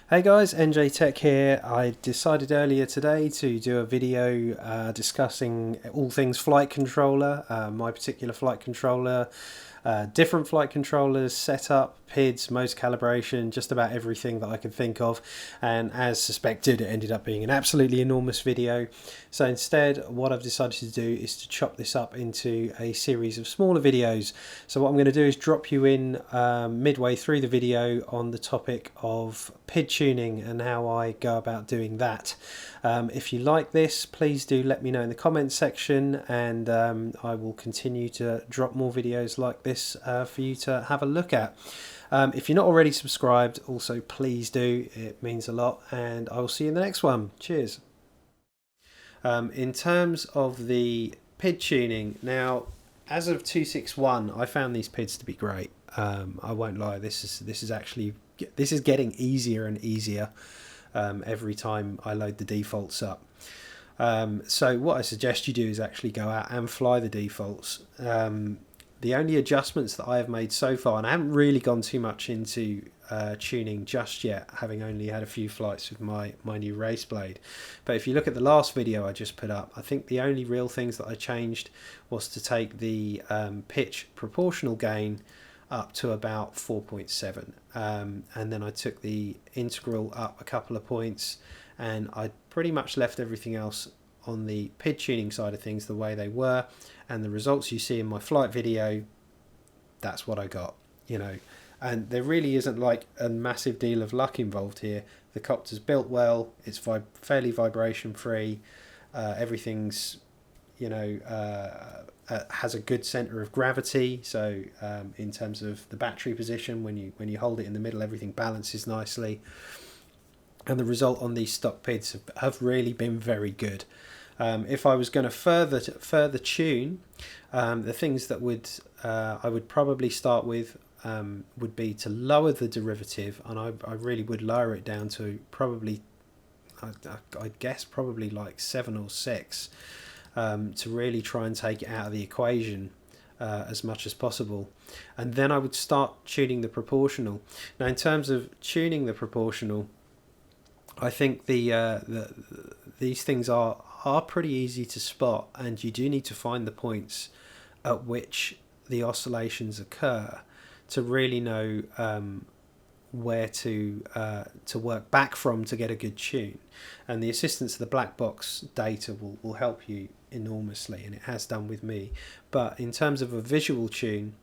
Hey guys, NJ Tech here. I decided earlier today to do a video discussing all things flight controller, my particular flight controller, different flight controllers, setup, PIDs, most calibration, just about everything that I could think of. And as suspected, it ended up being an absolutely enormous video. So instead, what I've decided to do is to chop this up into a series of smaller videos. So what I'm going to do is drop you in midway through the video on the topic of PID tuning and how I go about doing that. If you like this, please do let me know in the comments section, and I will continue to drop more videos like this for you to have a look at. If you're not already subscribed, also please do, it means a lot, and I will see you in the next one. Cheers. In terms of the PID tuning, now as of 261 I found these PIDs to be great. I won't lie, this is getting easier and easier every time I load the defaults up. So what I suggest you do is actually go out and fly the defaults. The only adjustments that I have made so far, and I haven't really gone too much into tuning just yet, having only had a few flights with my new race blade, but if you look at the last video I just put up, I think the only real things that I changed was to take the pitch proportional gain up to about 4.7, and then I took the integral up a couple of points, and I pretty much left everything else on the PID tuning side of things the way they were, and the results you see in my flight video, that's what I got, you know. And there really isn't like a massive deal of luck involved here. The copter's built well, it's fairly vibration free, everything's, you know, has a good center of gravity, so in terms of the battery position, when you hold it in the middle, everything balances nicely, and the result on these stock PIDs have really been very good. If I was going to further tune, the things that I would probably start with would be to lower the derivative, and I really would lower it down to probably, I guess probably like 7 or 6, to really try and take it out of the equation as much as possible. And then I would start tuning the proportional. Now in terms of tuning the proportional, I think these things are pretty easy to spot, and you do need to find the points at which the oscillations occur to really know where to work back from to get a good tune. And the assistance of the black box data will help you enormously, and it has done with me. But in terms of a visual tune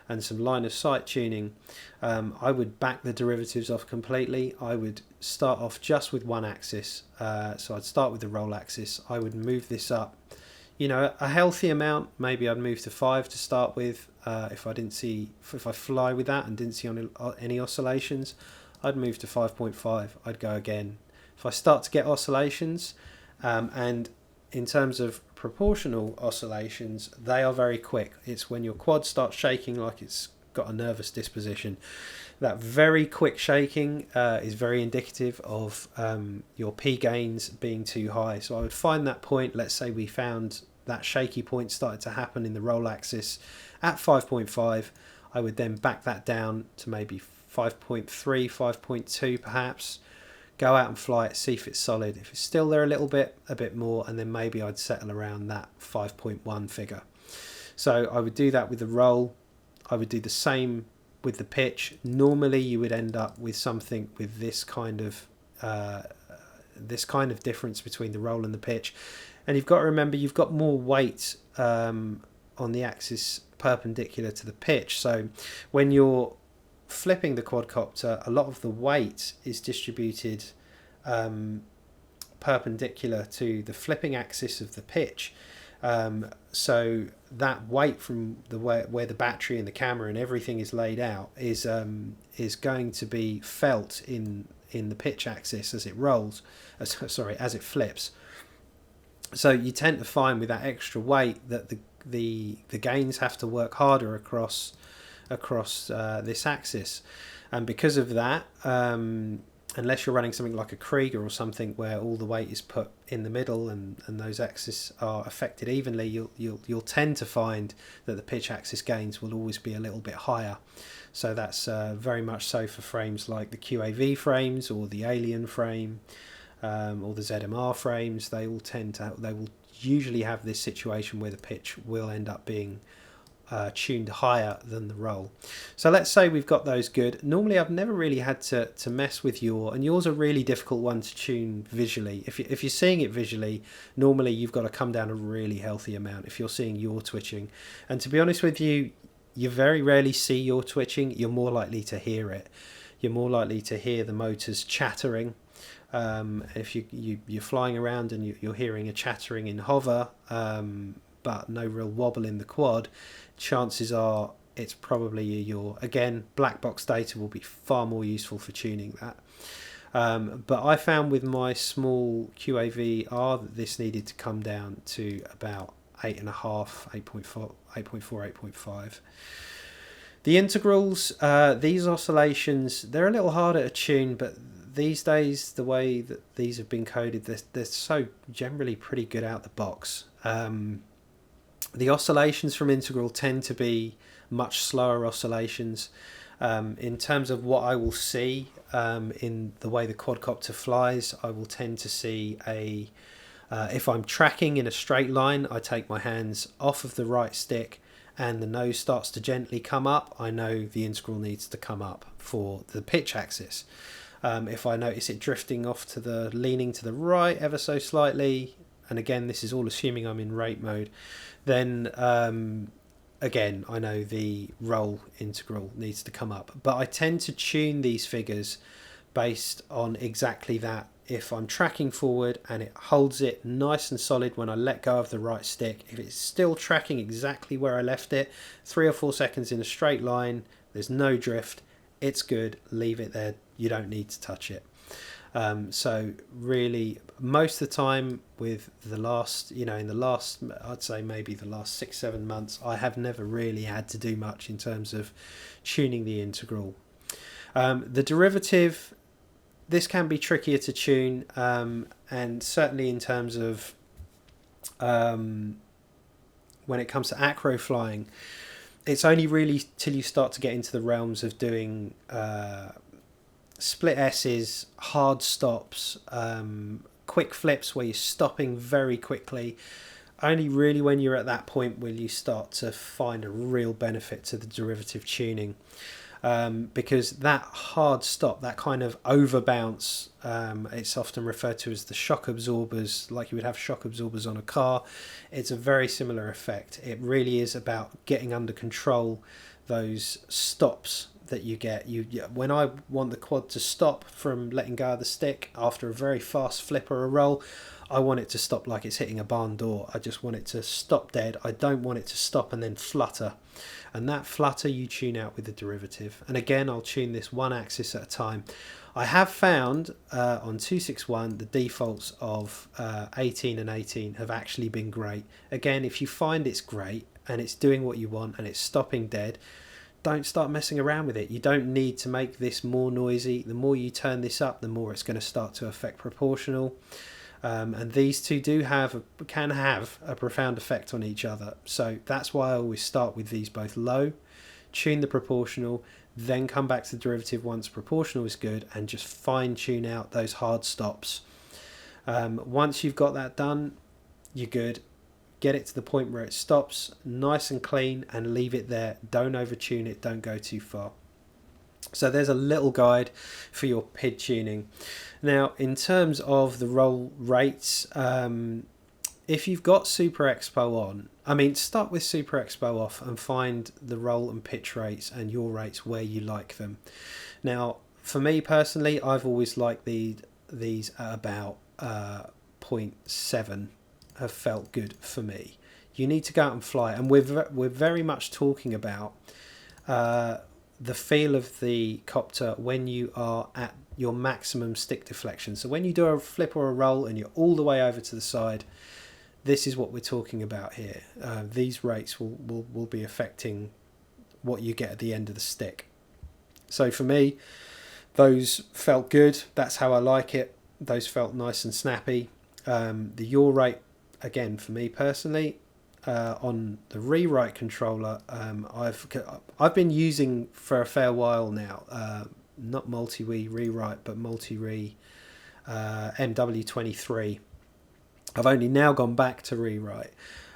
and some line of sight tuning, I would back the derivatives off completely. I would start off just with one axis, so I'd start with the roll axis. I would move this up, you know, a healthy amount. Maybe I'd move to 5 to start with. If I fly with that and didn't see any oscillations, I'd move to 5.5. I'd go again. If I start to get oscillations, and in terms of proportional oscillations, they are very quick. It's when your quad starts shaking like it's got a nervous disposition. That very quick shaking is very indicative of your P gains being too high. So I would find that point. Let's say we found that shaky point started to happen in the roll axis at 5.5. I would then back that down to maybe 5.3, 5.2 perhaps. Go out and fly it, see if it's solid. If it's still there a bit more, and then maybe I'd settle around that 5.1 figure. So I would do that with the roll. I would do the same with the pitch. Normally you would end up with something with this kind of difference between the roll and the pitch. And you've got to remember, you've got more weight on the axis perpendicular to the pitch. So when you're flipping the quadcopter, a lot of the weight is distributed perpendicular to the flipping axis of the pitch. So that weight from the where the battery and the camera and everything is laid out is going to be felt in the pitch axis as it rolls, as it flips. So you tend to find with that extra weight that the gains have to work harder across this axis, and because of that, unless you're running something like a Krieger or something where all the weight is put in the middle and those axes are affected evenly, you'll tend to find that the pitch axis gains will always be a little bit higher. So that's very much so for frames like the QAV frames or the Alien frame or the ZMR frames. They will usually have this situation where the pitch will end up being tuned higher than the roll. So let's say we've got those good. Normally I've never really had to mess with and yours a really difficult one to tune visually. If you're seeing it visually, normally you've got to come down a really healthy amount if you're seeing yaw twitching. And to be honest with you, you very rarely see yaw twitching. You're more likely to hear it. You're more likely to hear the motors chattering. If you're flying around and you're hearing a chattering in hover, but no real wobble in the quad, chances are it's probably your, again, black box data will be far more useful for tuning that. But I found with my small QAV-R that this needed to come down to about 8.5, 8.4, 8.5. The integrals, these oscillations, they're a little harder to tune, but these days, the way that these have been coded, they're so generally pretty good out the box. The oscillations from integral tend to be much slower oscillations. In terms of what I will see in the way the quadcopter flies, I will tend to see if I'm tracking in a straight line, I take my hands off of the right stick and the nose starts to gently come up, I know the integral needs to come up for the pitch axis. If I notice it drifting off leaning to the right ever so slightly, and again this is all assuming I'm in rate mode, then again I know the roll integral needs to come up. But I tend to tune these figures based on exactly that. If I'm tracking forward and it holds it nice and solid when I let go of the right stick, if it's still tracking exactly where I left it, 3 or 4 seconds in a straight line, there's no drift, it's good, leave it there, you don't need to touch it. So really most of the time with the last, I'd say maybe the last 6-7 months, I have never really had to do much in terms of tuning the integral. The derivative, this can be trickier to tune, and certainly in terms of when it comes to acro flying, it's only really till you start to get into the realms of doing split S's, hard stops, quick flips where you're stopping very quickly. Only really when you're at that point will you start to find a real benefit to the derivative tuning. Because that hard stop, that kind of over bounce, it's often referred to as the shock absorbers, like you would have shock absorbers on a car. It's a very similar effect. It really is about getting under control those stops that you get. When I want the quad to stop from letting go of the stick after a very fast flip or a roll, I want it to stop like it's hitting a barn door. I just want it to stop dead. I don't want it to stop and then flutter. And that flutter you tune out with the derivative. And again, I'll tune this one axis at a time. I have found on 261 the defaults of 18 and 18 have actually been great. Again, if you find it's great and it's doing what you want and it's stopping dead, don't start messing around with it. You don't need to make this more noisy. The more you turn this up, the more it's going to start to affect proportional. And these two can have a profound effect on each other. So that's why I always start with these both low, tune the proportional, then come back to the derivative once proportional is good, and just fine tune out those hard stops. Once you've got that done, you're good. Get it to the point where it stops nice and clean and leave it there. Don't over tune it, don't go too far. So there's a little guide for your PID tuning. Now, in terms of the roll rates, if you've got Super Expo on, start with Super Expo off and find the roll and pitch rates and yaw rates where you like them. Now, for me personally, I've always liked these at about 0.7 have felt good for me. You need to go out and fly, and we're very much talking about the feel of the copter when you are at your maximum stick deflection. So when you do a flip or a roll and you're all the way over to the side, this is what we're talking about here. These rates will be affecting what you get at the end of the stick. So for me, Those felt good. That's how I like it. Those felt nice and snappy. The yaw rate, again, for me personally, on the rewrite controller, I've been using for a fair while now, not multi-re rewrite, but multi-re MW23. I've only now gone back to rewrite,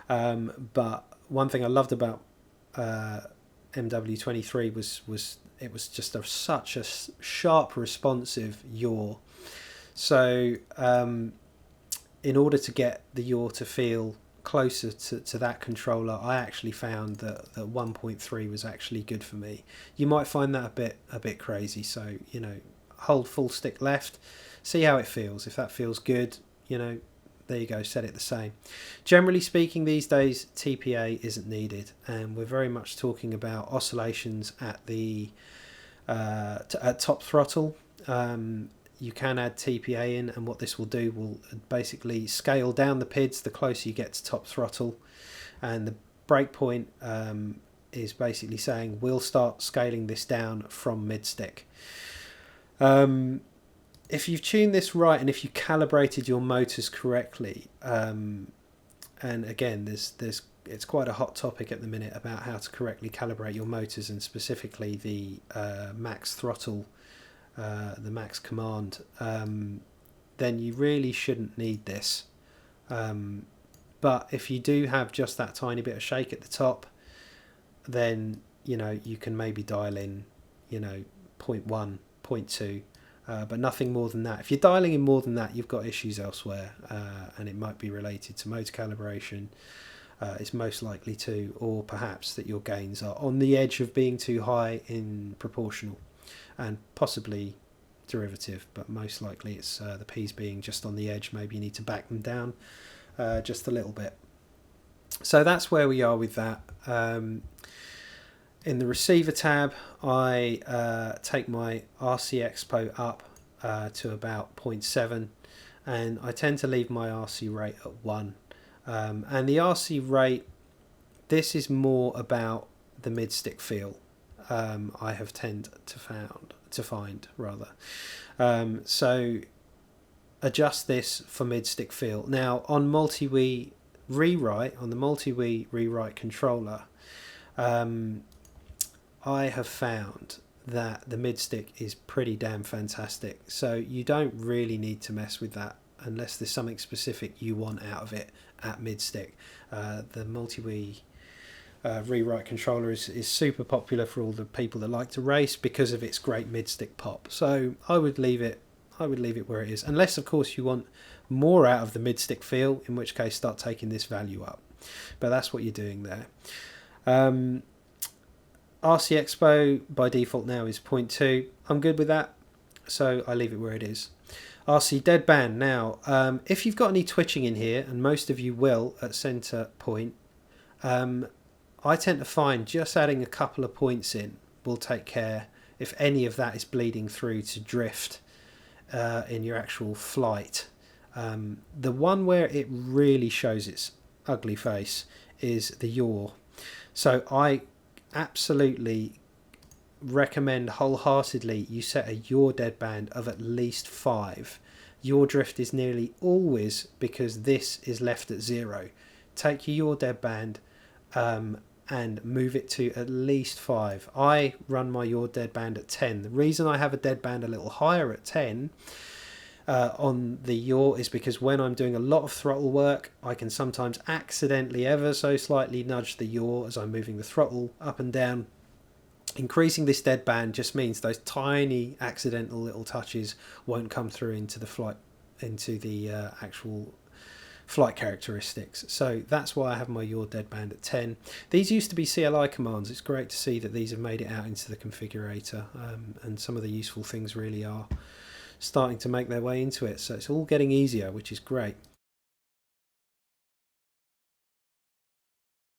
but one thing I loved about MW23 was it was just such a sharp, responsive yaw. So in order to get the yaw to feel closer to that controller, I actually found that 1.3 was actually good for me. You might find that a bit crazy, so you know, hold full stick left, see how it feels. If that feels good, you know, there you go, set it the same. Generally speaking, these days TPA isn't needed, and we're very much talking about oscillations at the at top throttle. You can add TPA in, and what this will do will basically scale down the PIDs the closer you get to top throttle, and the breakpoint is basically saying we'll start scaling this down from mid stick. If you've tuned this right and if you calibrated your motors correctly, and again it's quite a hot topic at the minute about how to correctly calibrate your motors, and specifically the max throttle, the max command, then you really shouldn't need this. But if you do have just that tiny bit of shake at the top, then you know you can maybe dial in, you know, 0.1, 0.2, but nothing more than that. If you're dialing in more than that, you've got issues elsewhere, and it might be related to motor calibration. It's most likely to, or perhaps that your gains are on the edge of being too high in proportional, and possibly derivative, but most likely it's the P's being just on the edge. Maybe you need to back them down just a little bit. So that's where we are with that. In the receiver tab, I take my RC Expo up to about 0.7, and I tend to leave my RC rate at 1. And the RC rate, this is more about the mid-stick feel. I have tended to find rather. So adjust this for mid-stick feel. Now on multi-wii rewrite, on the multi-wii rewrite controller, I have found that the mid-stick is pretty damn fantastic. So you don't really need to mess with that unless there's something specific you want out of it at mid-stick. The multi-wii rewrite controller is super popular for all the people that like to race because of its great mid-stick pop. So I would leave it where it is, unless of course you want more out of the mid-stick feel, in which case start taking this value up. But that's what you're doing there. RC Expo by default now is 0.2. I'm good with that, so I leave it where it is. RC deadband now, if you've got any twitching in here, and most of you will at center point, I tend to find just adding a couple of points in will take care if any of that is bleeding through to drift in your actual flight. The one where it really shows its ugly face is the yaw. So I absolutely recommend wholeheartedly you set a yaw deadband of at least 5. Yaw drift is nearly always because this is left at 0. Take your yaw deadband and move it to at least 5. I run my yaw deadband at 10. The reason I have a deadband a little higher at 10 on the yaw is because when I'm doing a lot of throttle work, I can sometimes accidentally ever so slightly nudge the yaw as I'm moving the throttle up and down. Increasing this deadband just means those tiny accidental little touches won't come through into the flight, into the actual flight characteristics. So that's why I have my yaw deadband at 10. These used to be CLI commands. It's great to see that these have made it out into the configurator, and some of the useful things really are starting to make their way into it. So it's all getting easier, which is great.